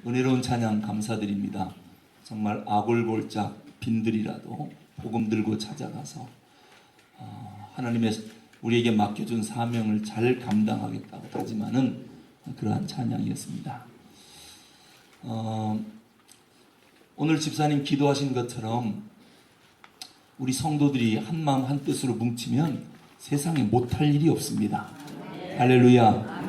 은혜로운 찬양 감사드립니다. 정말 아골골짝 빈들이라도 복음 들고 찾아가서 하나님의 우리에게 맡겨준 사명을 잘 감당하겠다고 다짐하는 그러한 찬양이었습니다. 오늘 집사님 기도하신 것처럼 우리 성도들이 한마음 한뜻으로 뭉치면 세상에 못할 일이 없습니다. 할렐루야.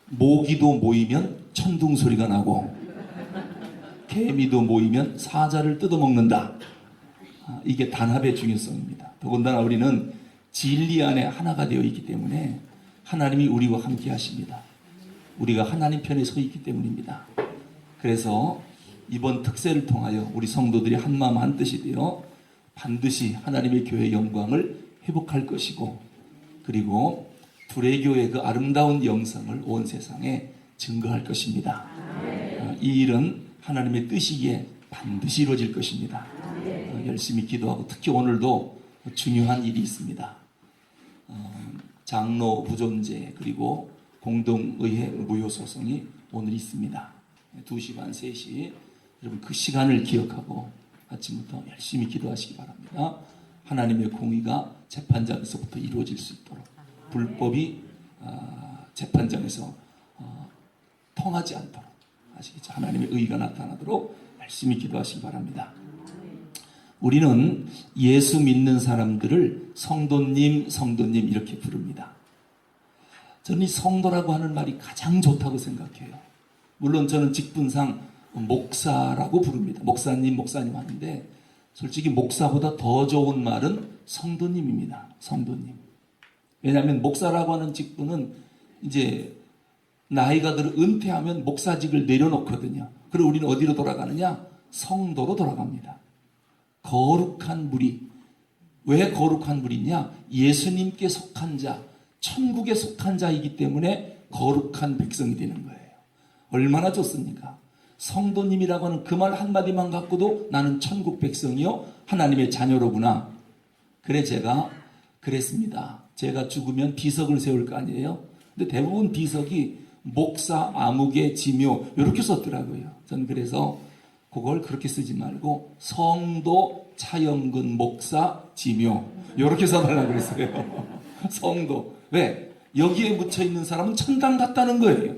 모기도 모이면 천둥 소리가 나고 개미도 모이면 사자를 뜯어먹는다. 이게 단합의 중요성입니다. 더군다나 우리는 진리 안에 하나가 되어 있기 때문에 하나님이 우리와 함께 하십니다. 우리가 하나님 편에 서 있기 때문입니다. 그래서 이번 특세를 통하여 우리 성도들이 한마음 한뜻이 되어 반드시 하나님의 교회의 영광을 회복할 것이고, 그리고 둘의 교회의 그 아름다운 영성을 온 세상에 증거할 것입니다. 이 일은 하나님의 뜻이기에 반드시 이루어질 것입니다. 열심히 기도하고, 특히 오늘도 중요한 일이 있습니다. 장로 부존재 그리고 공동의회 무효소송이 오늘 있습니다. 2시 반 3시 여러분 그 시간을 기억하고 아침부터 열심히 기도하시기 바랍니다. 하나님의 공의가 재판장에서부터 이루어질 수 있도록, 불법이 재판장에서 통하지 않도록, 아시겠죠? 하나님의 의가 나타나도록 열심히 기도하시기 바랍니다. 우리는 예수 믿는 사람들을 성도님, 성도님 이렇게 부릅니다. 저는 이 성도라고 하는 말이 가장 좋다고 생각해요. 물론 저는 직분상 목사라고 부릅니다. 목사님, 목사님 하는데 솔직히 목사보다 더 좋은 말은 성도님입니다. 성도님. 왜냐하면 목사라고 하는 직분은 이제 나이가 들어 은퇴하면 목사직을 내려놓거든요. 그리고 우리는 어디로 돌아가느냐? 성도로 돌아갑니다. 거룩한 무리. 왜 거룩한 무리냐? 예수님께 속한 자, 천국에 속한 자이기 때문에 거룩한 백성이 되는 거예요. 얼마나 좋습니까? 성도님이라고 하는 그 말 한마디만 갖고도 나는 천국 백성이요 하나님의 자녀로구나. 그래 제가 그랬습니다. 제가 죽으면 비석을 세울 거 아니에요. 근데 대부분 비석이 목사, 아무개, 지묘 이렇게 썼더라고요. 전 그래서 그걸 그렇게 쓰지 말고 성도, 차영근, 목사, 지묘 이렇게 써달라고 그랬어요. 성도. 왜? 여기에 묻혀있는 사람은 천당 갔다는 거예요.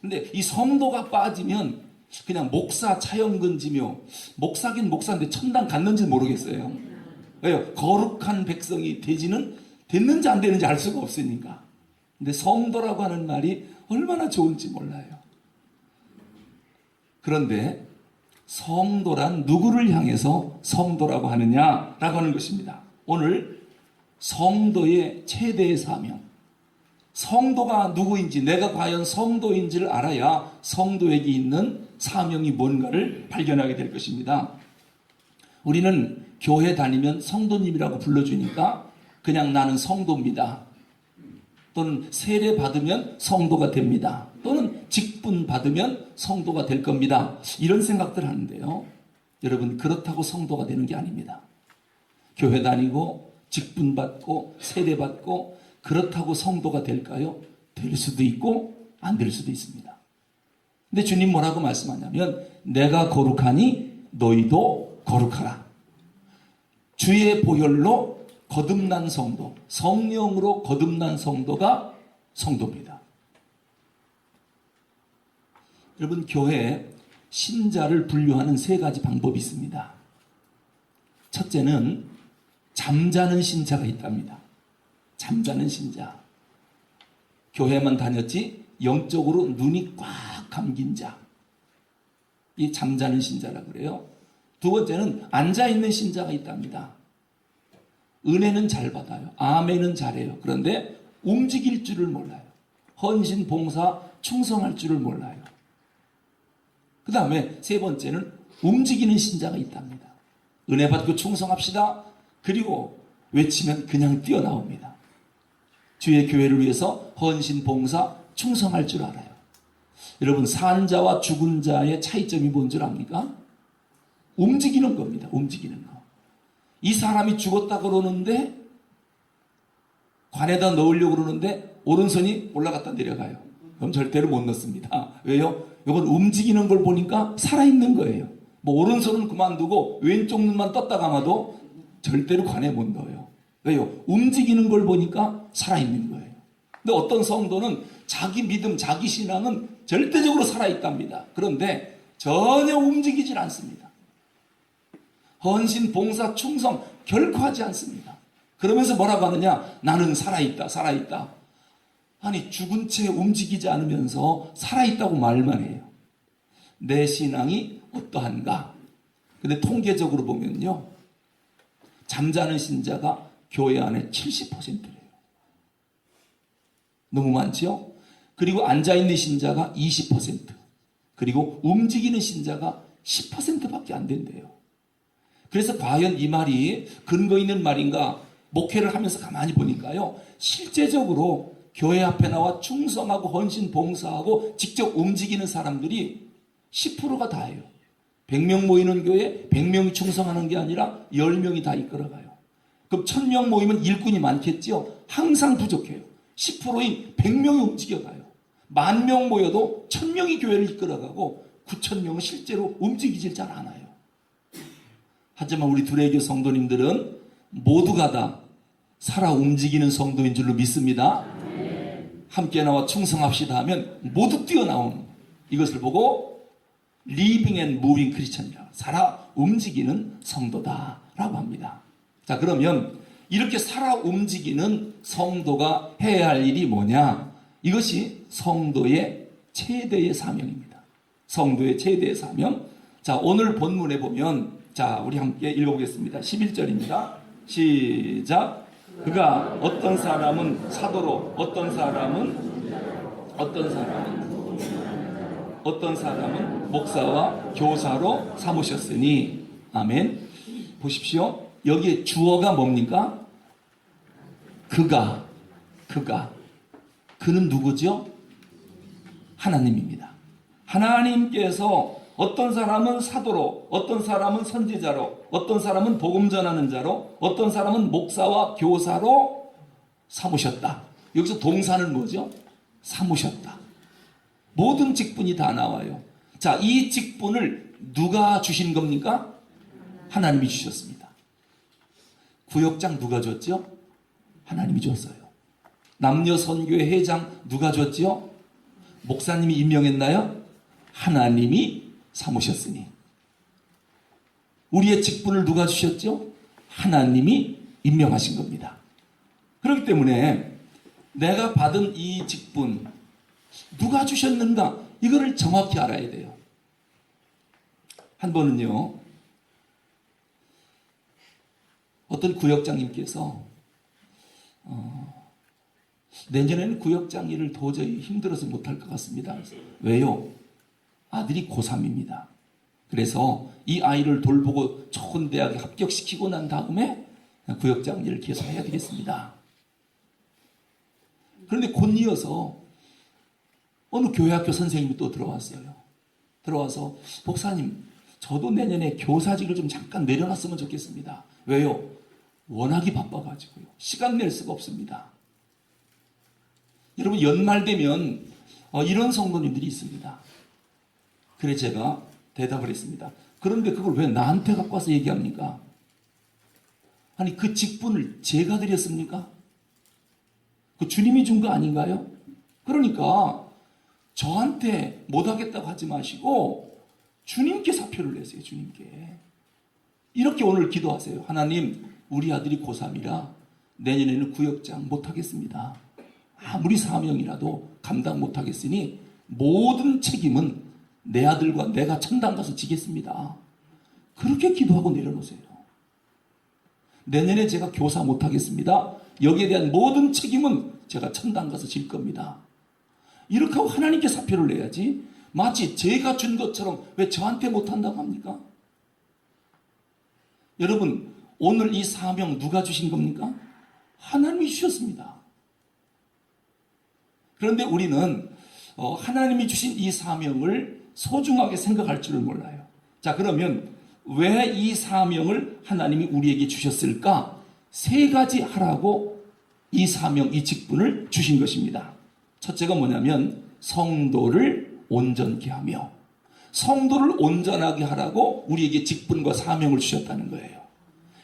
근데 이 성도가 빠지면 그냥 목사, 차영근, 지묘, 목사긴 목사인데 천당 갔는지 모르겠어요. 왜요? 거룩한 백성이 됐는지 안 되는지 알 수가 없으니까. 근데 성도라고 하는 말이 얼마나 좋은지 몰라요. 그런데 성도란 누구를 향해서 성도라고 하느냐라고 하는 것입니다. 오늘 성도의 최대의 사명, 성도가 누구인지, 내가 과연 성도인지를 알아야 성도에게 있는 사명이 뭔가를 발견하게 될 것입니다. 우리는 교회 다니면 성도님이라고 불러주니까 그냥 나는 성도입니다. 또는 세례 받으면 성도가 됩니다. 또는 직분 받으면 성도가 될 겁니다. 이런 생각들 하는데요. 여러분, 그렇다고 성도가 되는 게 아닙니다. 교회 다니고 직분 받고 세례 받고 그렇다고 성도가 될까요? 될 수도 있고 안 될 수도 있습니다. 근데 주님 뭐라고 말씀하냐면 내가 거룩하니 너희도 거룩하라. 주의 보혈로 거듭난 성도, 성령으로 거듭난 성도가 성도입니다. 여러분, 교회에 신자를 분류하는 3가지 방법이 있습니다. 첫째는 잠자는 신자가 있답니다. 잠자는 신자. 교회만 다녔지 영적으로 눈이 꽉 감긴 자. 이 잠자는 신자라고 그래요. 두 번째는 앉아있는 신자가 있답니다. 은혜는 잘 받아요. 아멘은 잘해요. 그런데 움직일 줄을 몰라요. 헌신, 봉사, 충성할 줄을 몰라요. 그 다음에 3번째는 움직이는 신자가 있답니다. 은혜 받고 충성합시다. 그리고 외치면 그냥 뛰어나옵니다. 주의 교회를 위해서 헌신, 봉사, 충성할 줄 알아요. 여러분, 산 자와 죽은 자의 차이점이 뭔 줄 압니까? 움직이는 겁니다. 움직이는 거. 이 사람이 죽었다 그러는데 관에다 넣으려고 그러는데 오른손이 올라갔다 내려가요. 그럼 절대로 못 넣습니다. 왜요? 이건 움직이는 걸 보니까 살아있는 거예요. 뭐 오른손은 그만두고 왼쪽 눈만 떴다 감아도 절대로 관에 못 넣어요. 왜요? 움직이는 걸 보니까 살아있는 거예요. 근데 어떤 성도는 자기 믿음, 자기 신앙은 절대적으로 살아있답니다. 그런데 전혀 움직이질 않습니다. 헌신, 봉사, 충성 결코 하지 않습니다. 그러면서 뭐라고 하느냐? 나는 살아있다, 살아있다. 아니, 죽은 채 움직이지 않으면서 살아있다고 말만 해요. 내 신앙이 어떠한가? 근데 통계적으로 보면요, 잠자는 신자가 교회 안에 70%래요. 너무 많죠? 그리고 앉아있는 신자가 20%, 그리고 움직이는 신자가 10%밖에 안 된대요. 그래서 과연 이 말이 근거 있는 말인가? 목회를 하면서 가만히 보니까요, 실제적으로 교회 앞에 나와 충성하고 헌신, 봉사하고 직접 움직이는 사람들이 10%가 다예요. 100명 모이는 교회 100명이 충성하는 게 아니라 10명이 다 이끌어가요. 그럼 1000명 모이면 일꾼이 많겠죠? 항상 부족해요. 10%인 100명이 움직여가요. 10,000명 모여도 1000명이 교회를 이끌어가고 9,000명은 실제로 움직이질 잘 않아요. 하지만 우리 두레교 성도님들은 모두가 다 살아 움직이는 성도인 줄로 믿습니다. 함께 나와 충성합시다 하면 모두 뛰어나오는, 이것을 보고 Living and Moving Christian이라고, 살아 움직이는 성도다라고 합니다. 자, 그러면 이렇게 살아 움직이는 성도가 해야 할 일이 뭐냐? 이것이 성도의 최대의 사명입니다. 성도의 최대의 사명. 자, 오늘 본문에 보면, 자, 우리 함께 읽어보겠습니다. 11절입니다. 시작. 그가 어떤 사람은 사도로, 어떤 사람은 목사와 교사로 삼으셨으니. 아멘. 보십시오. 여기에 주어가 뭡니까? 그가. 그는 누구죠? 하나님입니다. 하나님께서 어떤 사람은 사도로, 어떤 사람은 선지자로, 어떤 사람은 복음 전하는 자로, 어떤 사람은 목사와 교사로 삼으셨다. 여기서 동사는 뭐죠? 삼으셨다. 모든 직분이 다 나와요. 자, 이 직분을 누가 주신 겁니까? 하나님이 주셨습니다. 구역장 누가 줬죠? 하나님이 줬어요. 남녀 선교회 회장 누가 줬죠? 목사님이 임명했나요? 하나님이 삼으셨으니. 우리의 직분을 누가 주셨죠? 하나님이 임명하신 겁니다. 그렇기 때문에 내가 받은 이 직분 누가 주셨는가? 이거를 정확히 알아야 돼요. 한 번은요, 어떤 구역장님께서 내년에는 구역장 일을 도저히 힘들어서 못할 것 같습니다. 왜요? 아들이 고3입니다. 그래서 이 아이를 돌보고 좋은 대학에 합격시키고 난 다음에 구역장 일을 계속 해야 되겠습니다. 그런데 곧 이어서 어느 교회학교 선생님이 또 들어왔어요. 들어와서 목사님, 저도 내년에 교사직을 좀 잠깐 내려놨으면 좋겠습니다. 왜요? 워낙이 바빠가지고요. 시간 낼 수가 없습니다. 여러분, 연말 되면 이런 성도님들이 있습니다. 그래 제가 대답을 했습니다. 그런데 그걸 왜 나한테 갖고 와서 얘기합니까? 아니, 그 직분을 제가 드렸습니까? 그 주님이 준 거 아닌가요? 그러니까 저한테 못하겠다고 하지 마시고 주님께 사표를 내세요. 주님께. 이렇게 오늘 기도하세요. 하나님, 우리 아들이 고3이라 내년에는 구역장 못하겠습니다. 아무리 사명이라도 감당 못하겠으니 모든 책임은 내 아들과 내가 천당 가서 지겠습니다. 그렇게 기도하고 내려놓으세요. 내년에 제가 교사 못하겠습니다. 여기에 대한 모든 책임은 제가 천당 가서 질 겁니다. 이렇게 하고 하나님께 사표를 내야지, 마치 제가 준 것처럼 왜 저한테 못한다고 합니까? 여러분, 오늘 이 사명 누가 주신 겁니까? 하나님이 주셨습니다. 그런데 우리는 하나님이 주신 이 사명을 소중하게 생각할 줄을 몰라요. 자, 그러면 왜 이 사명을 하나님이 우리에게 주셨을까? 세 가지 하라고 이 사명, 이 직분을 주신 것입니다. 첫째가 뭐냐면 성도를 온전케 하며 성도를 온전하게 하라고 우리에게 직분과 사명을 주셨다는 거예요.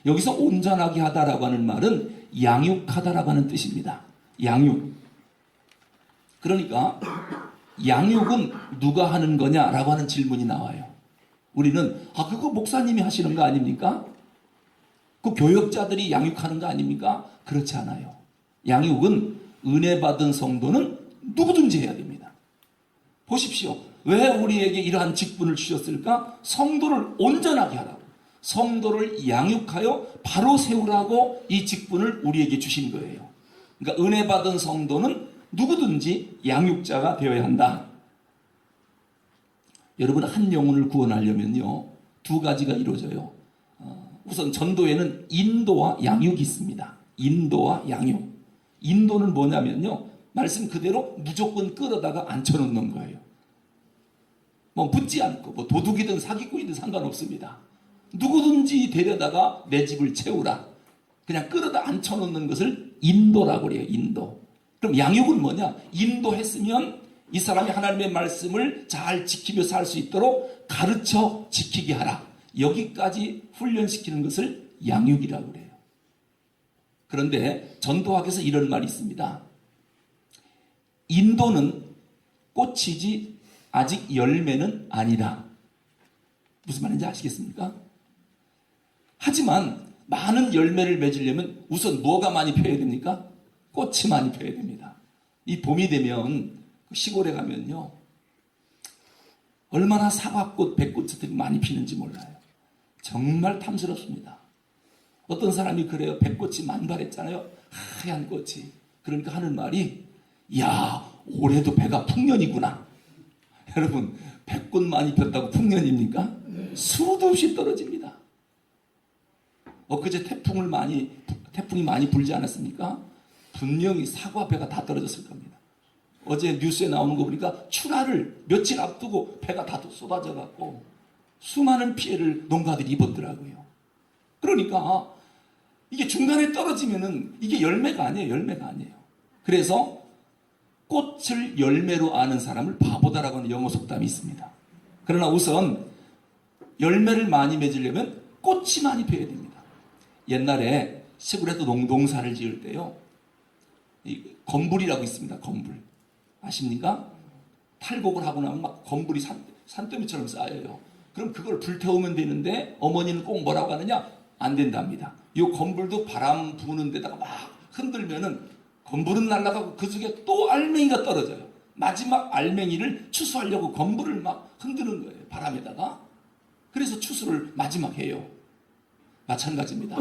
여기서 온전하게 하다라고 하는 말은 양육하다라고 하는 뜻입니다. 양육. 그러니까 양육은 누가 하는 거냐라고 하는 질문이 나와요. 우리는 그거 목사님이 하시는 거 아닙니까? 그 교역자들이 양육하는 거 아닙니까? 그렇지 않아요. 양육은 은혜 받은 성도는 누구든지 해야 됩니다. 보십시오. 왜 우리에게 이러한 직분을 주셨을까? 성도를 온전하게 하라고, 성도를 양육하여 바로 세우라고 이 직분을 우리에게 주신 거예요. 그러니까 은혜 받은 성도는 누구든지 양육자가 되어야 한다. 여러분, 한 영혼을 구원하려면요, 두 가지가 이루어져요. 우선 전도에는 인도와 양육이 있습니다. 인도와 양육. 인도는 뭐냐면요, 말씀 그대로 무조건 끌어다가 앉혀놓는 거예요. 뭐 묻지 않고, 뭐 도둑이든 사기꾼이든 상관없습니다. 누구든지 데려다가 내 집을 채우라. 그냥 끌어다 앉혀놓는 것을 인도라고 그래요. 인도. 그럼 양육은 뭐냐? 인도했으면 이 사람이 하나님의 말씀을 잘 지키며 살 수 있도록 가르쳐 지키게 하라. 여기까지 훈련시키는 것을 양육이라고 그래요. 그런데 전도학에서 이런 말이 있습니다. 인도는 꽃이지 아직 열매는 아니다. 무슨 말인지 아시겠습니까? 하지만 많은 열매를 맺으려면 우선 뭐가 많이 펴야 됩니까? 꽃이 많이 펴야 됩니다. 이 봄이 되면 시골에 가면요, 얼마나 사과꽃, 백꽃들이 많이 피는지 몰라요. 정말 탐스럽습니다. 어떤 사람이 그래요. 백꽃이 만발했잖아요. 하얀 꽃이. 그러니까 하는 말이, 야, 올해도 배가 풍년이구나. 여러분, 백꽃 많이 폈다고 풍년입니까? 수도 없이 떨어집니다. 엊그제 태풍이 많이 불지 않았습니까? 분명히 사과 배가 다 떨어졌을 겁니다. 어제 뉴스에 나오는 거 보니까 출하를 며칠 앞두고 배가 다 쏟아져 갖고 수많은 피해를 농가들이 입었더라고요. 그러니까 이게 중간에 떨어지면은 이게 열매가 아니에요. 열매가 아니에요. 그래서 꽃을 열매로 아는 사람을 바보다라고 하는 영어 속담이 있습니다. 그러나 우선 열매를 많이 맺으려면 꽃이 많이 펴야 됩니다. 옛날에 시골에도 농사를 지을 때요, 건불이라고 있습니다. 건불. 아십니까? 탈곡을 하고 나면 막 건불이 산더미처럼 쌓여요. 그럼 그걸 불태우면 되는데 어머니는 꼭 뭐라고 하느냐? 안 된답니다. 이 건불도 바람 부는 데다가 막 흔들면은 건불은 날아가고 그 속에 또 알맹이가 떨어져요. 마지막 알맹이를 추수하려고 건불을 막 흔드는 거예요. 바람에다가. 그래서 추수를 마지막 해요. 마찬가지입니다.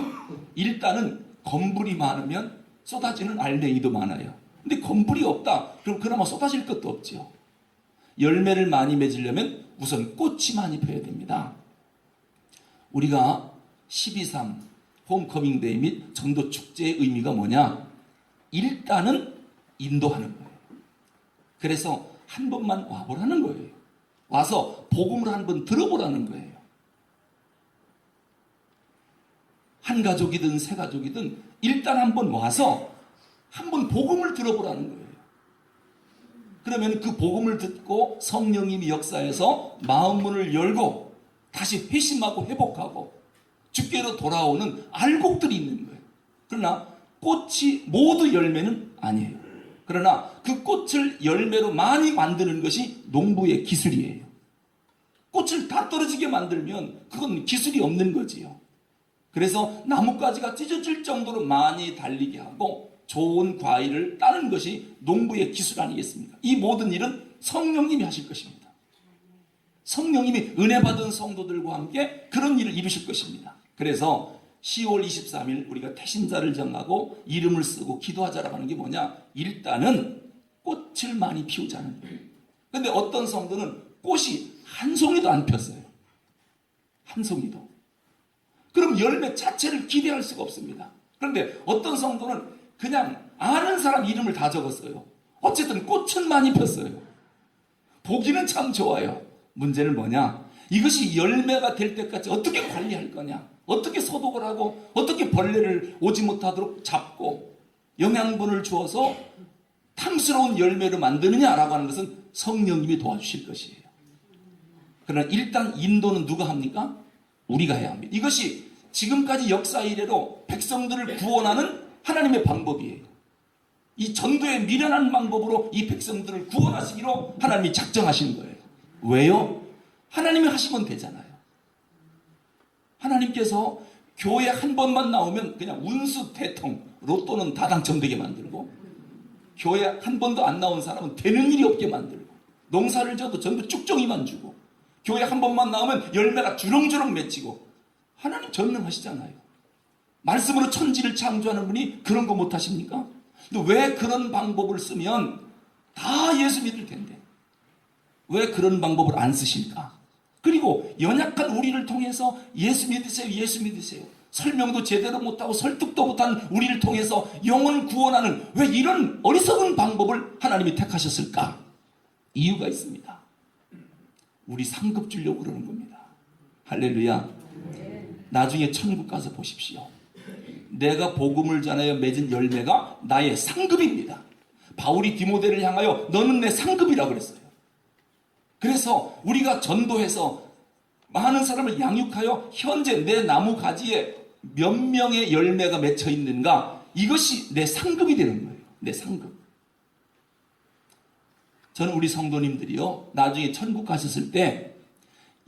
일단은 건불이 많으면 쏟아지는 알맹이도 많아요. 근데 건불이 없다. 그럼 그나마 쏟아질 것도 없죠. 열매를 많이 맺으려면 우선 꽃이 많이 펴야 됩니다. 우리가 12.3 홈커밍데이 및 전도 축제의 의미가 뭐냐? 일단은 인도하는 거예요. 그래서 한 번만 와보라는 거예요. 와서 복음을 한 번 들어보라는 거예요. 한 가족이든 세 가족이든 일단 한 번 와서 한 번 복음을 들어보라는 거예요. 그러면 그 복음을 듣고 성령님이 역사해서 마음문을 열고 다시 회심하고 회복하고 주께로 돌아오는 알곡들이 있는 거예요. 그러나 꽃이 모두 열매는 아니에요. 그러나 그 꽃을 열매로 많이 만드는 것이 농부의 기술이에요. 꽃을 다 떨어지게 만들면 그건 기술이 없는 거지요. 그래서 나뭇가지가 찢어질 정도로 많이 달리게 하고 좋은 과일을 따는 것이 농부의 기술 아니겠습니까? 이 모든 일은 성령님이 하실 것입니다. 성령님이 은혜 받은 성도들과 함께 그런 일을 이루실 것입니다. 그래서 10월 23일 우리가 태신자를 정하고 이름을 쓰고 기도하자라고 하는 게 뭐냐? 일단은 꽃을 많이 피우자는 거예요. 그런데 어떤 성도는 꽃이 한 송이도 안 폈어요. 한 송이도. 그럼 열매 자체를 기대할 수가 없습니다. 그런데 어떤 성도는 그냥 아는 사람 이름을 다 적었어요. 어쨌든 꽃은 많이 폈어요. 보기는 참 좋아요. 문제는 뭐냐? 이것이 열매가 될 때까지 어떻게 관리할 거냐? 어떻게 소독을 하고 어떻게 벌레를 오지 못하도록 잡고 영양분을 주어서 탐스러운 열매를 만드느냐라고 하는 것은 성령님이 도와주실 것이에요. 그러나 일단 인도는 누가 합니까? 우리가 해야 합니다. 이것이 지금까지 역사 이래로 백성들을 구원하는 하나님의 방법이에요. 이 전도의 미련한 방법으로 이 백성들을 구원하시기로 하나님이 작정하신 거예요. 왜요? 하나님이 하시면 되잖아요. 하나님께서 교회 한 번만 나오면 그냥 운수 대통, 로또는 다 당첨되게 만들고, 교회 한 번도 안 나온 사람은 되는 일이 없게 만들고, 농사를 져도 전부 쭉정이만 주고, 교회 한 번만 나오면 열매가 주렁주렁 맺히고. 하나님 전능하시잖아요. 말씀으로 천지를 창조하는 분이 그런 거 못하십니까? 근데 왜 그런 방법을 쓰면 다 예수 믿을 텐데 왜 그런 방법을 안 쓰실까? 그리고 연약한 우리를 통해서 예수 믿으세요, 예수 믿으세요, 설명도 제대로 못하고 설득도 못한 우리를 통해서 영혼을 구원하는 왜 이런 어리석은 방법을 하나님이 택하셨을까? 이유가 있습니다. 우리 상급 주려고 그러는 겁니다. 할렐루야. 나중에 천국 가서 보십시오. 내가 복음을 전하여 맺은 열매가 나의 상급입니다. 바울이 디모데를 향하여 너는 내 상급이라고 그랬어요. 그래서 우리가 전도해서 많은 사람을 양육하여 현재 내 나무 가지에 몇 명의 열매가 맺혀 있는가, 이것이 내 상급이 되는 거예요. 내 상급. 저는 우리 성도님들이요, 나중에 천국 가셨을 때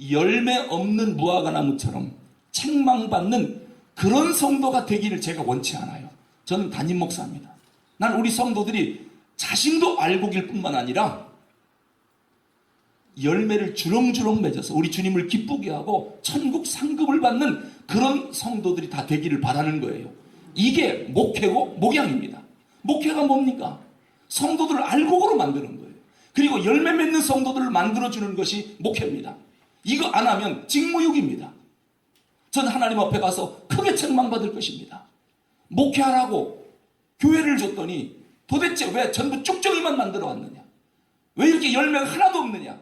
열매 없는 무화과나무처럼 책망받는 그런 성도가 되기를 제가 원치 않아요. 저는 담임 목사입니다. 난 우리 성도들이 자신도 알고길 뿐만 아니라 열매를 주렁주렁 맺어서 우리 주님을 기쁘게 하고 천국 상급을 받는 그런 성도들이 다 되기를 바라는 거예요. 이게 목회고 목양입니다. 목회가 뭡니까? 성도들을 알곡으로 만드는 거예요. 그리고 열매 맺는 성도들을 만들어주는 것이 목회입니다. 이거 안 하면 직무유기입니다. 전 하나님 앞에 가서 크게 책망받을 것입니다. 목회하라고 교회를 줬더니 도대체 왜 전부 쭉정이만 만들어 왔느냐? 왜 이렇게 열매가 하나도 없느냐?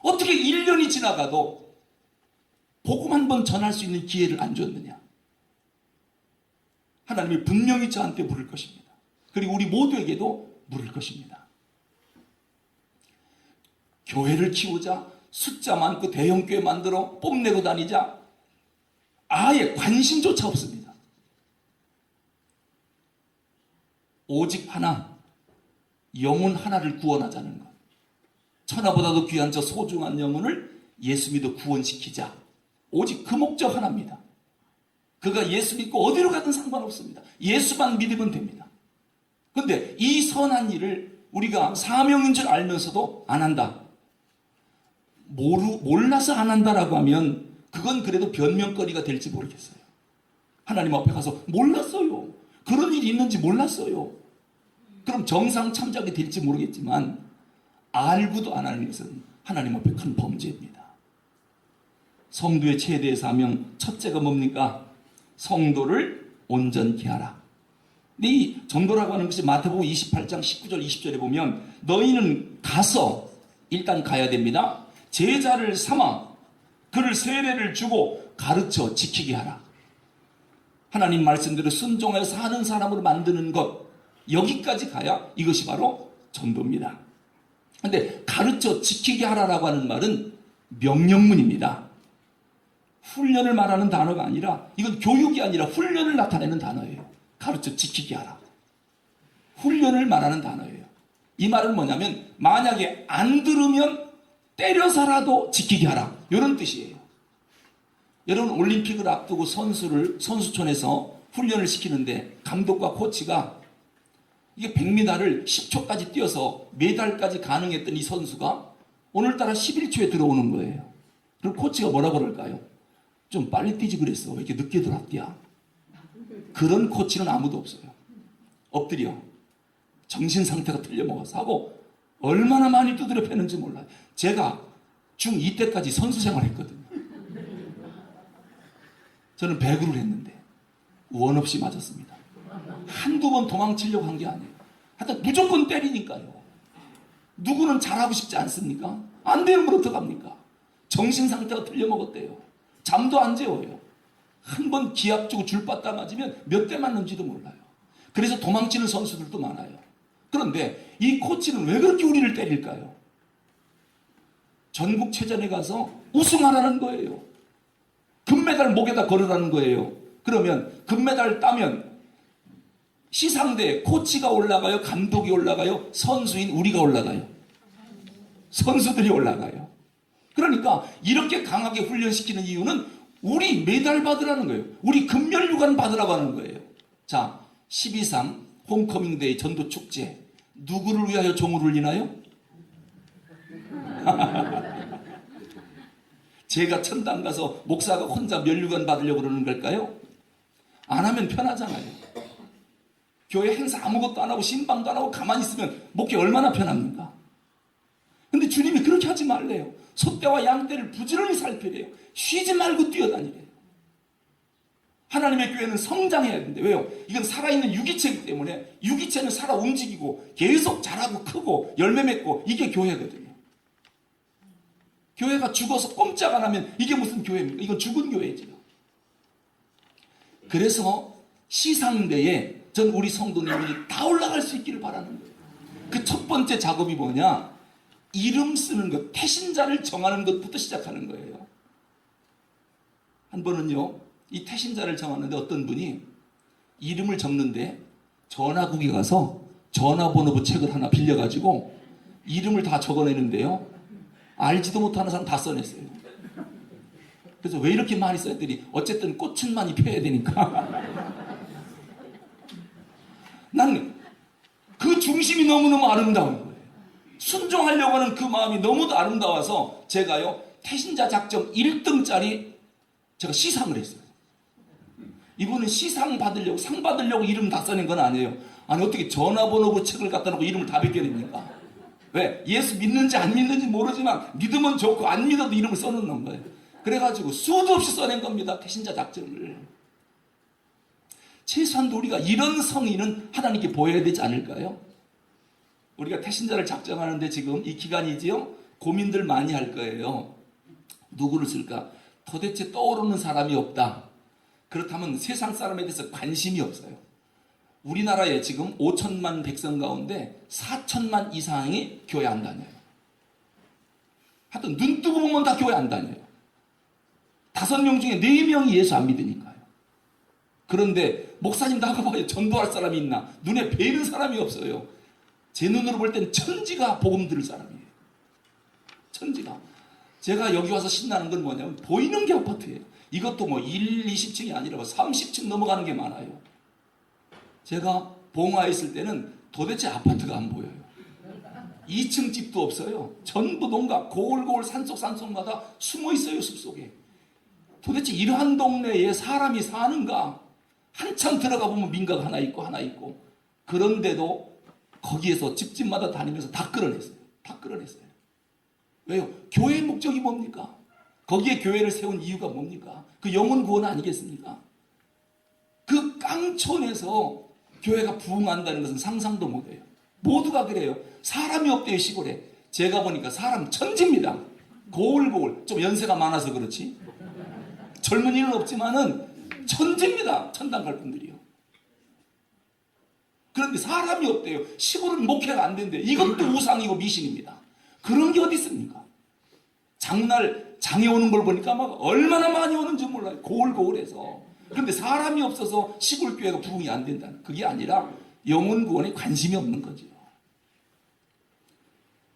어떻게 1년이 지나가도 복음 한 번 전할 수 있는 기회를 안 줬느냐? 하나님이 분명히 저한테 물을 것입니다. 그리고 우리 모두에게도 물을 것입니다. 교회를 키우자, 숫자 많고 대형교회 만들어 뽐내고 다니자, 아예 관심조차 없습니다. 오직 하나, 영혼 하나를 구원하자는 것. 천하보다도 귀한 저 소중한 영혼을 예수 믿어 구원시키자. 오직 그 목적 하나입니다. 그가 예수 믿고 어디로 가든 상관없습니다. 예수만 믿으면 됩니다. 그런데 이 선한 일을 우리가 사명인 줄 알면서도 안 한다. 몰라서 안 한다라고 하면 그건 그래도 변명거리가 될지 모르겠어요. 하나님 앞에 가서 몰랐어요. 그런 일이 있는지 몰랐어요. 그럼 정상 참작이 될지 모르겠지만 알고도 안 하는 것은 하나님 앞에 큰 범죄입니다. 성도의 최대의 사명 첫째가 뭡니까? 성도를 온전케 하라. 근데 이 전도라고 하는 것이 마태복음 28장 19절 20절에 보면 너희는 가서 일단 가야 됩니다. 제자를 삼아 그를 세례를 주고 가르쳐 지키게 하라. 하나님 말씀대로 순종하여 사는 사람으로 만드는 것, 여기까지 가야 이것이 바로 전도입니다. 그런데 가르쳐 지키게 하라라고 하는 말은 명령문입니다. 훈련을 말하는 단어가 아니라, 이건 교육이 아니라 훈련을 나타내는 단어예요. 가르쳐 지키게 하라. 훈련을 말하는 단어예요. 이 말은 뭐냐면 만약에 안 들으면 때려서라도 지키게 하라, 이런 뜻이에요. 여러분, 올림픽을 앞두고 선수촌에서 훈련을 시키는데 감독과 코치가 이게 100m를 10초까지 뛰어서 메달까지 가능했던 이 선수가 오늘따라 11초에 들어오는 거예요. 그럼 코치가 뭐라고 그럴까요? 좀 빨리 뛰지 그랬어. 왜 이렇게 늦게 들어왔디야? 그런 코치는 아무도 없어요. 엎드려. 정신 상태가 틀려먹어서 하고 얼마나 많이 두드려 패는지 몰라요. 제가 중2 때까지 선수 생활했거든요. 저는 배구를 했는데 원 없이 맞았습니다. 한두 번 도망치려고 한 게 아니에요. 하여튼 무조건 때리니까요. 누구는 잘하고 싶지 않습니까? 안 되는 걸 어떡합니까? 정신 상태가 틀려먹었대요. 잠도 안 재워요. 한 번 기합 주고 줄 빠따 맞으면 몇 대 맞는지도 몰라요. 그래서 도망치는 선수들도 많아요. 그런데 이 코치는 왜 그렇게 우리를 때릴까요? 전국체전에 가서 우승하라는 거예요. 금메달 목에다 걸으라는 거예요. 그러면 금메달 따면 시상대에 코치가 올라가요? 감독이 올라가요? 선수인 우리가 올라가요? 선수들이 올라가요. 그러니까 이렇게 강하게 훈련시키는 이유는 우리 메달 받으라는 거예요. 우리 금멸류관 받으라고 하는 거예요. 자, 12.3 홈커밍데이 전도축제 누구를 위하여 종을 울리나요? 제가 천당 가서 목사가 혼자 면류관 받으려고 그러는 걸까요? 안 하면 편하잖아요. 교회 행사 아무것도 안 하고 신방도 안 하고 가만히 있으면 목회 얼마나 편합니까? 근데 주님이 그렇게 하지 말래요. 소떼와 양떼를 부지런히 살피래요. 쉬지 말고 뛰어다니래요. 하나님의 교회는 성장해야 되는데 왜요? 이건 살아있는 유기체이기 때문에 유기체는 살아 움직이고 계속 자라고 크고 열매 맺고 이게 교회거든요. 교회가 죽어서 꼼짝 안 하면 이게 무슨 교회입니까? 이건 죽은 교회지요. 그래서 시상대에 전 우리 성도님들이 다 올라갈 수 있기를 바라는 거예요. 그 첫 번째 작업이 뭐냐? 이름 쓰는 것, 태신자를 정하는 것부터 시작하는 거예요. 한 번은요, 이 태신자를 정하는데 어떤 분이 이름을 적는데 전화국에 가서 전화번호부 책을 하나 빌려가지고 이름을 다 적어내는데요. 알지도 못하는 사람 다 써냈어요. 그래서 왜 이렇게 많이 써했더니 어쨌든 꽃은 많이 펴야 되니까. 나는 그 중심이 너무너무 아름다운 거예요. 순종하려고 하는 그 마음이 너무도 아름다워서 제가요, 태신자 작정 1등짜리 제가 시상을 했어요. 이분은 시상 받으려고, 상 받으려고 이름 다 써낸 건 아니에요. 아니, 어떻게 전화번호부 책을 갖다 놓고 이름을 다 베껴냅니까? 왜? 예수 믿는지 안 믿는지 모르지만 믿으면 좋고 안 믿어도 이름을 써놓는 거예요. 그래가지고 수도 없이 써낸 겁니다. 태신자 작정을. 최소한도 우리가 이런 성의는 하나님께 보여야 되지 않을까요? 우리가 태신자를 작정하는데 지금 이 기간이지요? 고민들 많이 할 거예요. 누구를 쓸까? 도대체 떠오르는 사람이 없다. 그렇다면 세상 사람에 대해서 관심이 없어요. 우리나라에 지금 5천만 백성 가운데 4천만 이상이 교회 안 다녀요. 하여튼 눈 뜨고 보면 다 교회 안 다녀요. 5명 중에 4명이 예수 안 믿으니까요. 그런데 목사님 나가봐요. 전도할 사람이 있나? 눈에 뵈는 사람이 없어요. 제 눈으로 볼 때는 천지가 복음 들을 사람이에요. 천지가. 제가 여기 와서 신나는 건 뭐냐면 보이는 게 아파트예요. 이것도 뭐 1, 20층이 아니라 30층 넘어가는 게 많아요. 제가 봉화에 있을 때는 도대체 아파트가 안 보여요. 2층 집도 없어요. 전부 농가 고울고울 산속마다 숨어 있어요. 숲속에. 도대체 이러한 동네에 사람이 사는가? 한참 들어가 보면 민가가 하나 있고 그런데도 거기에서 집집마다 다니면서 다 끌어냈어요. 다 끌어냈어요. 왜요? 교회의 목적이 뭡니까? 거기에 교회를 세운 이유가 뭡니까? 그 영혼 구원 아니겠습니까? 그 깡촌에서 교회가 부흥한다는 것은 상상도 못해요. 모두가 그래요. 사람이 없대요. 시골에. 제가 보니까 사람 천지입니다. 고울고울. 좀 연세가 많아서 그렇지. 젊은이는 없지만은 천지입니다. 천당 갈 분들이요. 그런데 사람이 없대요. 시골은 목회가 안 된대요. 이것도 우상이고 미신입니다. 그런 게 어디 있습니까? 장날 장에 오는 걸 보니까 막 얼마나 많이 오는지 몰라요. 고울고울해서. 그런데 사람이 없어서 시골 교회가 부흥이 안 된다는. 그게 아니라 영혼 구원에 관심이 없는 거죠.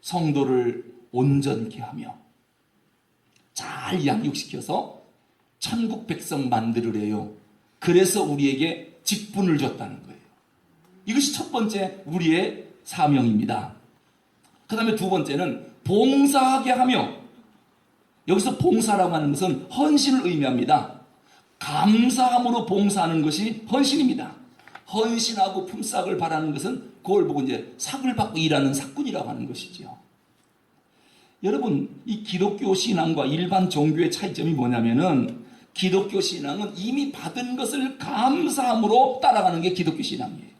성도를 온전케 하며 잘 양육시켜서 천국 백성 만들으래요. 그래서 우리에게 직분을 줬다는 거예요. 이것이 첫 번째 우리의 사명입니다. 그 다음에 두 번째는 봉사하게 하며, 여기서 봉사라고 하는 것은 헌신을 의미합니다. 감사함으로 봉사하는 것이 헌신입니다. 헌신하고 품삯을 바라는 것은 그걸 보고 이제 삭을 받고 일하는 삭군이라고 하는 것이죠. 여러분, 이 기독교 신앙과 일반 종교의 차이점이 뭐냐면은 기독교 신앙은 이미 받은 것을 감사함으로 따라가는 게 기독교 신앙이에요.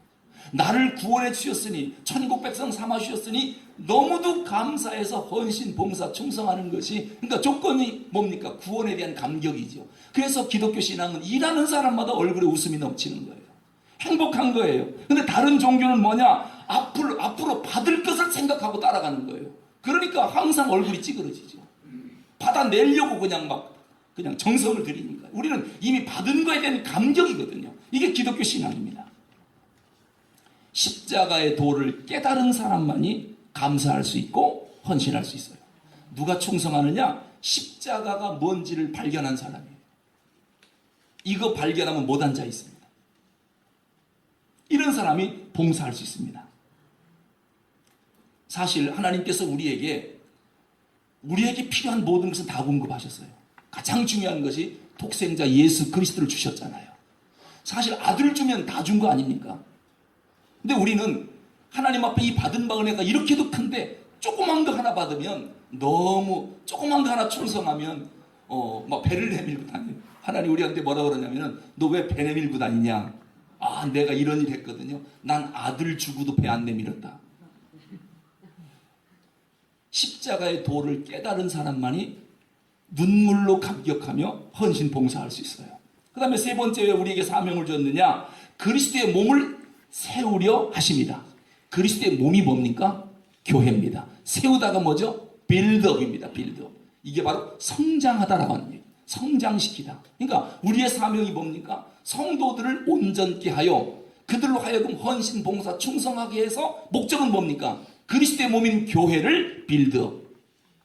나를 구원해 주셨으니, 천국 백성 삼아 주셨으니 너무도 감사해서 헌신, 봉사, 충성하는 것이, 그러니까 조건이 뭡니까? 구원에 대한 감격이죠. 그래서 기독교 신앙은 일하는 사람마다 얼굴에 웃음이 넘치는 거예요. 행복한 거예요. 근데 다른 종교는 뭐냐? 앞으로 받을 것을 생각하고 따라가는 거예요. 그러니까 항상 얼굴이 찌그러지죠. 받아내려고 그냥 정성을 들이니까. 우리는 이미 받은 거에 대한 감격이거든요. 이게 기독교 신앙입니다. 십자가의 도를 깨달은 사람만이 감사할 수 있고 헌신할 수 있어요. 누가 충성하느냐? 십자가가 뭔지를 발견한 사람이에요. 이거 발견하면 못한 자 있습니다. 이런 사람이 봉사할 수 있습니다. 사실 하나님께서 우리에게 필요한 모든 것은 다 공급하셨어요. 가장 중요한 것이 독생자 예수 그리스도를 주셨잖아요. 사실 아들을 주면 다 준 거 아닙니까? 근데 우리는 하나님 앞에 이 받은 바 은혜가 이렇게도 큰데 조그만 거 하나 받으면 너무 조그만 거 하나 충성하면 막 배를 내밀고 다녀요. 하나님 우리한테 뭐라 그러냐면은 너 왜 배 내밀고 다니냐? 아, 내가 이런 일 했거든요. 난 아들 주고도 배 안 내밀었다. 십자가의 도를 깨달은 사람만이 눈물로 감격하며 헌신 봉사할 수 있어요. 그 다음에 세 번째, 왜 우리에게 사명을 줬느냐? 그리스도의 몸을 세우려 하십니다. 그리스도의 몸이 뭡니까? 교회입니다. 세우다가 뭐죠? 빌드업입니다. 빌드업. 이게 바로 성장하다라고 하는 얘기예요. 성장시키다. 그러니까 우리의 사명이 뭡니까? 성도들을 온전케 하여 그들로 하여금 헌신, 봉사, 충성하게 해서 목적은 뭡니까? 그리스도의 몸인 교회를 빌드업,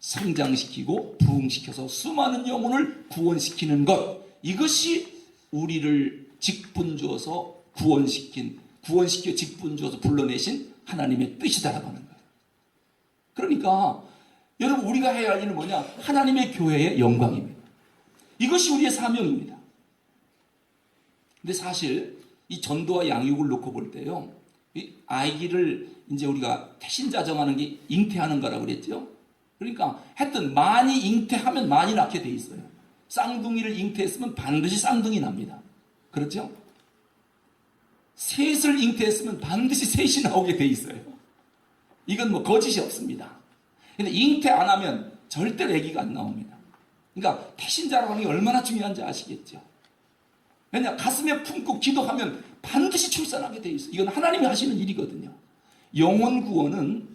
성장시키고 부흥시켜서 수많은 영혼을 구원시키는 것. 이것이 우리를 직분 주어서 구원시켜 직분 주어서 불러내신 하나님의 뜻이다라고 하는 거예요. 그러니까 여러분, 우리가 해야 할 일은 뭐냐? 하나님의 교회의 영광입니다. 이것이 우리의 사명입니다. 근데 사실 이 전도와 양육을 놓고 볼 때요, 이 아기를 이제 우리가 태신자 정하는 게 잉태하는 거라고 그랬죠. 그러니까 하여튼 많이 잉태하면 많이 낳게 돼 있어요. 쌍둥이를 잉태했으면 반드시 쌍둥이 납니다. 그렇죠? 셋을 잉태했으면 반드시 셋이 나오게 돼 있어요. 이건 뭐 거짓이 없습니다. 근데 잉태 안 하면 절대로 아기가 안 나옵니다. 그러니까 태신자라고 하는 게 얼마나 중요한지 아시겠죠? 왜냐, 가슴에 품고 기도하면 반드시 출산하게 돼 있어요. 이건 하나님이 하시는 일이거든요. 영혼 구원은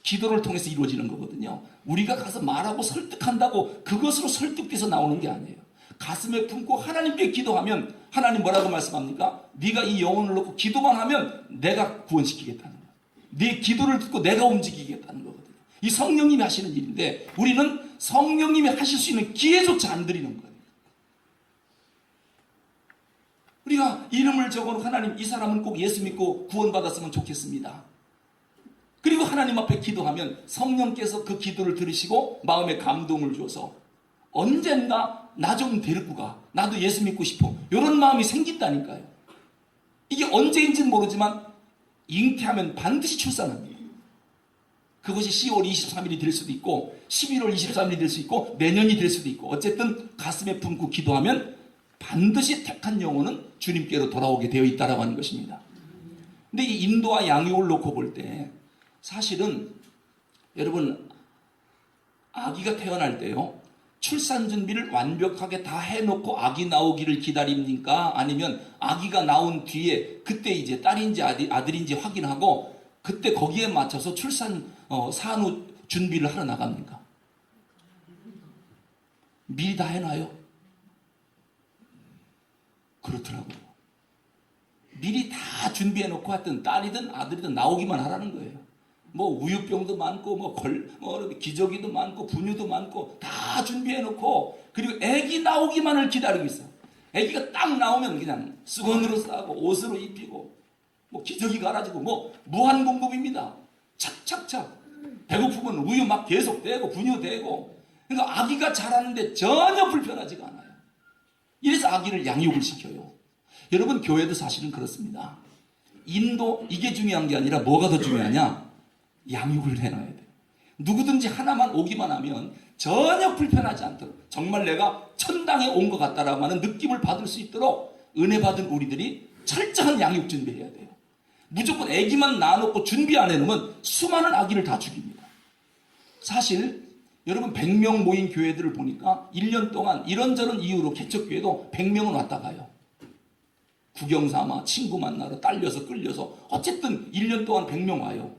기도를 통해서 이루어지는 거거든요. 우리가 가서 말하고 설득한다고 그것으로 설득돼서 나오는 게 아니에요. 가슴에 품고 하나님께 기도하면 하나님 뭐라고 말씀합니까? 네가 이 영혼을 놓고 기도만 하면 내가 구원시키겠다는 거예요. 네 기도를 듣고 내가 움직이겠다는 거거든요. 이 성령님이 하시는 일인데 우리는 성령님이 하실 수 있는 기회조차 안 드리는 거예요. 우리가 이름을 적어놓고 하나님, 이 사람은 꼭 예수 믿고 구원받았으면 좋겠습니다. 그리고 하나님 앞에 기도하면 성령께서 그 기도를 들으시고 마음에 감동을 줘서 언젠가 나 좀 데리고 가, 나도 예수 믿고 싶어, 이런 마음이 생긴다니까요. 이게 언제인지는 모르지만 잉태하면 반드시 출산합니다. 그것이 10월 23일이 될 수도 있고 11월 23일이 될 수 있고 내년이 될 수도 있고, 어쨌든 가슴에 품고 기도하면 반드시 택한 영혼은 주님께로 돌아오게 되어 있다라고 하는 것입니다. 근데 이 인도와 양육을 놓고 볼 때 사실은 여러분, 아기가 태어날 때요, 출산 준비를 완벽하게 다 해놓고 아기 나오기를 기다립니까? 아니면 아기가 나온 뒤에 그때 이제 딸인지 아들인지 확인하고 그때 거기에 맞춰서 출산 산후 준비를 하러 나갑니까? 미리 다 해놔요. 그렇더라고요. 미리 다 준비해놓고 하여튼 딸이든 아들이든 나오기만 하라는 거예요. 뭐 우유병도 많고 기저귀도 많고 분유도 많고 다 준비해놓고, 그리고 애기 나오기만을 기다리고 있어요. 애기가 딱 나오면 그냥 수건으로 싸고 옷으로 입히고 뭐 기저귀 갈아주고 뭐 무한 공급입니다. 착착착. 배고프면 우유 막 계속 대고 분유 대고. 그러니까 아기가 자라는데 전혀 불편하지가 않아요. 이래서 아기를 양육을 시켜요. 여러분, 교회도 사실은 그렇습니다. 인도, 이게 중요한 게 아니라 뭐가 더 중요하냐? 양육을 해놔야 돼요. 누구든지 하나만 오기만 하면 전혀 불편하지 않도록, 정말 내가 천당에 온 것 같다라고 하는 느낌을 받을 수 있도록 은혜 받은 우리들이 철저한 양육 준비해야 돼요. 무조건 아기만 낳아놓고 준비 안 해놓으면 수많은 아기를 다 죽입니다. 사실 여러분, 100명 모인 교회들을 보니까 1년 동안 이런저런 이유로 개척교회도 100명은 왔다 가요. 구경삼아, 친구 만나러 딸려서 끌려서 어쨌든 1년 동안 100명 와요.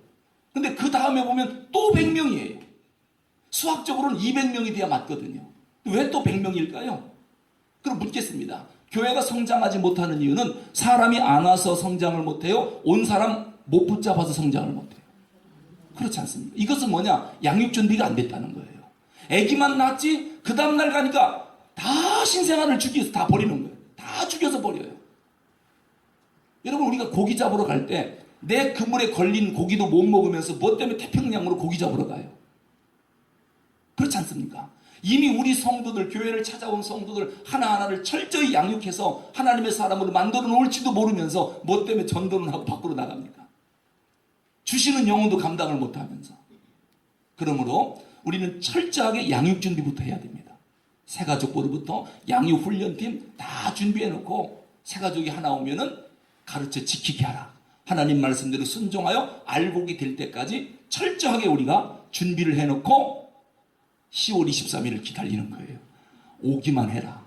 근데 그 다음에 보면 또 100명이에요. 수학적으로는 200명이 돼야 맞거든요. 왜 또 100명일까요? 그럼 묻겠습니다. 교회가 성장하지 못하는 이유는 사람이 안 와서 성장을 못해요? 온 사람 못 붙잡아서 성장을 못해요? 그렇지 않습니까? 이것은 뭐냐? 양육 준비가 안 됐다는 거예요. 아기만 낳았지 그 다음날 가니까 다 신생아를 죽여서 다 버리는 거예요. 다 죽여서 버려요. 여러분, 우리가 고기 잡으러 갈 때 내 그물에 걸린 고기도 못 먹으면서 뭐 때문에 태평양으로 고기 잡으러 가요? 그렇지 않습니까? 이미 우리 성도들, 교회를 찾아온 성도들 하나하나를 철저히 양육해서 하나님의 사람으로 만들어 놓을지도 모르면서 뭐 때문에 전도는 하고 밖으로 나갑니까? 주시는 영혼도 감당을 못하면서. 그러므로 우리는 철저하게 양육 준비부터 해야 됩니다. 새가족부로부터 양육 훈련팀 다 준비해놓고 새가족이 하나 오면은 가르쳐 지키게 하라. 하나님 말씀대로 순종하여 알곡이 될 때까지 철저하게 우리가 준비를 해놓고 10월 23일을 기다리는 거예요. 오기만 해라.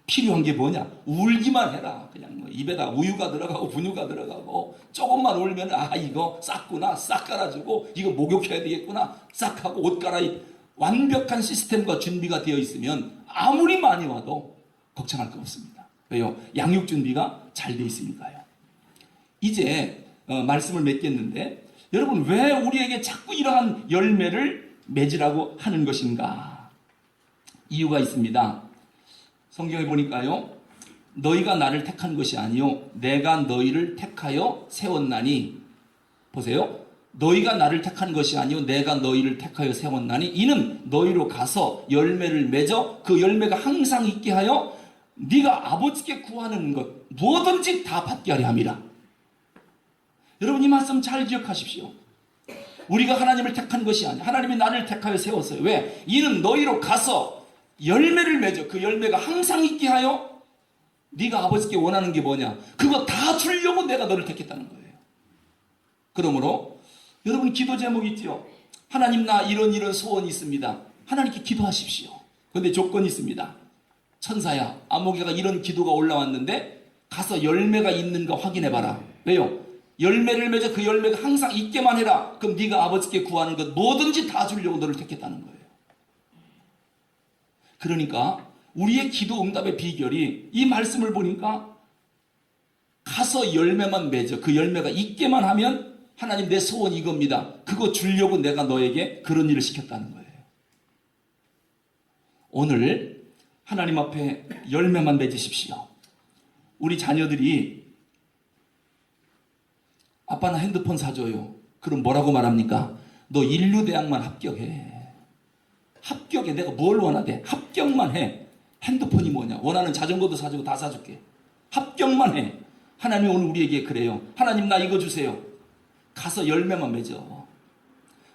필요한 게 뭐냐? 울기만 해라. 그냥 뭐 입에다 우유가 들어가고 분유가 들어가고 조금만 울면 이거 쌌구나, 싹 깔아주고 이거 목욕해야 되겠구나, 싹 하고 옷 갈아입. 완벽한 시스템과 준비가 되어 있으면 아무리 많이 와도 걱정할 거 없습니다. 왜요? 양육 준비가 잘 돼 있으니까요. 이제 말씀을 맺겠는데, 여러분, 왜 우리에게 자꾸 이러한 열매를 맺으라고 하는 것인가? 이유가 있습니다. 성경에 보니까요, 너희가 나를 택한 것이 아니요 내가 너희를 택하여 세웠나니. 보세요. 너희가 나를 택한 것이 아니요 내가 너희를 택하여 세웠나니 이는 너희로 가서 열매를 맺어 그 열매가 항상 있게 하여 네가 아버지께 구하는 것 무엇든지 다 받게 하려 함이라. 여러분, 이 말씀 잘 기억하십시오. 우리가 하나님을 택한 것이 아니야. 하나님이 나를 택하여 세웠어요. 왜? 이는 너희로 가서 열매를 맺어 그 열매가 항상 있게 하여 네가 아버지께 원하는 게 뭐냐? 그거 다 주려고 내가 너를 택했다는 거예요. 그러므로 여러분, 기도 제목이 있죠. 하나님, 나 이런 소원이 있습니다. 하나님께 기도하십시오. 그런데 조건이 있습니다. 천사야, 아모개가 이런 기도가 올라왔는데 가서 열매가 있는가 확인해봐라. 왜요? 열매를 맺어 그 열매가 항상 있게만 해라. 그럼 네가 아버지께 구하는 것 뭐든지 다 주려고 너를 택했다는 거예요. 그러니까 우리의 기도 응답의 비결이 이 말씀을 보니까 가서 열매만 맺어 그 열매가 있게만 하면 하나님, 내 소원이 이겁니다. 그거 주려고 내가 너에게 그런 일을 시켰다는 거예요. 오늘 하나님 앞에 열매만 맺으십시오. 우리 자녀들이 아빠 나 핸드폰 사줘요. 그럼 뭐라고 말합니까? 너 인류대학만 합격해. 합격해. 내가 뭘 원하대? 합격만 해. 핸드폰이 뭐냐? 원하는 자전거도 사주고 다 사줄게. 합격만 해. 하나님 오늘 우리에게 그래요. 하나님, 나 이거 주세요. 가서 열매만 맺어.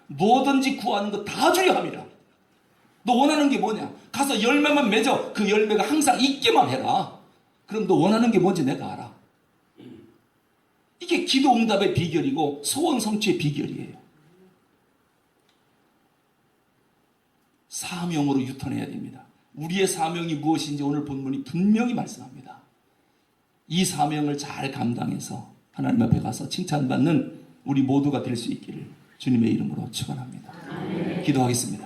뭐든지 구하는 거 다 주려 함이라. 너 원하는 게 뭐냐? 가서 열매만 맺어. 그 열매가 항상 있게만 해라. 그럼 너 원하는 게 뭔지 내가 알아. 이게 기도 응답의 비결이고 소원 성취의 비결이에요. 사명으로 유턴해야 됩니다. 우리의 사명이 무엇인지 오늘 본문이 분명히 말씀합니다. 이 사명을 잘 감당해서 하나님 앞에 가서 칭찬받는 우리 모두가 될 수 있기를 주님의 이름으로 축원합니다. 기도하겠습니다.